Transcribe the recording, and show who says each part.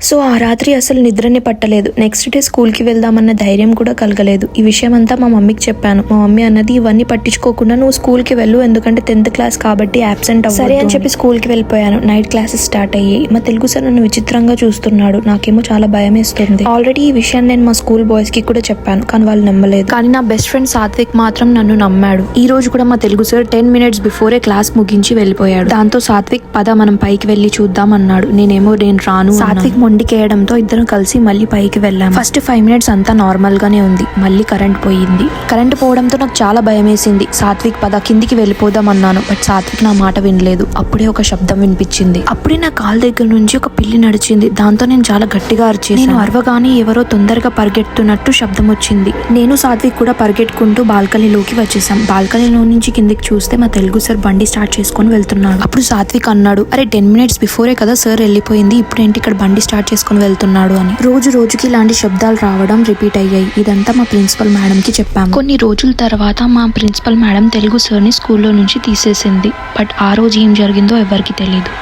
Speaker 1: So ఆ రాత్రి అసలు నిద్రనే పట్టలేదు. నెక్స్ట్ డే స్కూల్కి వెళ్దామన్న ధైర్యం కూడా కలగలేదు. ఈ విషయం అంతా మా మమ్మీకి చెప్పాను. మా మమ్మీ అన్నది, ఇవన్నీ పట్టించుకోకుండా నువ్వు స్కూల్కి వెళ్ళు, ఎందుకంటే 10th క్లాస్ కాబట్టి అబ్సెంట్ అవ్వదు. సరే అని చెప్పి స్కూల్కి వెళ్ళిపోయాను. నైట్ క్లాసెస్ స్టార్ట్ అయ్యాయి. మా తెలుగు సార్ నన్ను విచిత్రంగా చూస్తున్నాడు. నాకేమో చాలా భయం వేస్తుంది. ఆల్రెడీ ఈ విషయాన్ని నేను మా స్కూల్ బాయ్స్ కి కూడా చెప్పాను, కానీ వాళ్ళు నమ్మలేదు. కానీ నా బెస్ట్ ఫ్రెండ్ సాత్విక్ మాత్రం నన్ను నమ్మాడు. ఈ రోజు కూడా మా Telugu sir 10 minutes before class ముగించి వెళ్ళిపోయాడు. దాంతో సాత్విక్ పద మనం పైకి వెళ్లి చూద్దాం అన్నాడు. నేను రాను. సాత్విక్ మొండికేయడంతో ఇద్దరం కలిసి మళ్ళీ పైకి వెళ్ళాం. ఫస్ట్ 5 minutes అంతా నార్మల్ గానే ఉంది. మళ్ళీ కరెంట్ పోయింది. కరెంట్ పోవడంతో నాకు చాలా భయం వేసింది. సాత్విక్ పద కిందికి వెళ్ళిపోదాం అన్నాను. బట్ సాత్విక్ నా మాట వినలేదు. అప్పుడే ఒక శబ్దం వినిపించింది. అప్పుడే నా కాల్ దగ్గర నుంచి ఒక పిల్లి నడిచింది. దాంతో నేను చాలా గట్టిగా అరిచేసాను. నేను అరవగానే ఎవరో తొందరగా పరిగెడుతున్నట్టు శబ్దం వచ్చింది. నేను సాత్విక్ కూడా పరిగెట్టుకుంటూ బాల్కనీలోకి వచ్చేసాం. బాల్కనీలో నుంచి కిందికి చూస్తే మా తెలుగు సార్ బండి స్టార్ట్ చేసుకుని వెళ్తున్నాడు. అప్పుడు సాత్విక్ అన్నాడు, అరే 10 minutes బిఫోరే కదా సార్ వెళ్ళిపోయింది, ఇప్పుడేంటి ఇక్కడ బండి స్టార్ట్ చేసుకుని వెళ్తున్నాడు అని. రోజుకి ఇలాంటి శబ్దాలు రావడం రిపీట్ అయ్యాయి. ఇదంతా మా ప్రిన్సిపల్ మేడం కి చెప్పాము. కొన్ని రోజుల తర్వాత మా ప్రిన్సిపల్ మేడం తెలుగు సార్ ని స్కూల్లో నుంచి తీసేసింది. బట్ ఆ రోజు ఏం జరిగిందో ఎవరికి తెలియదు.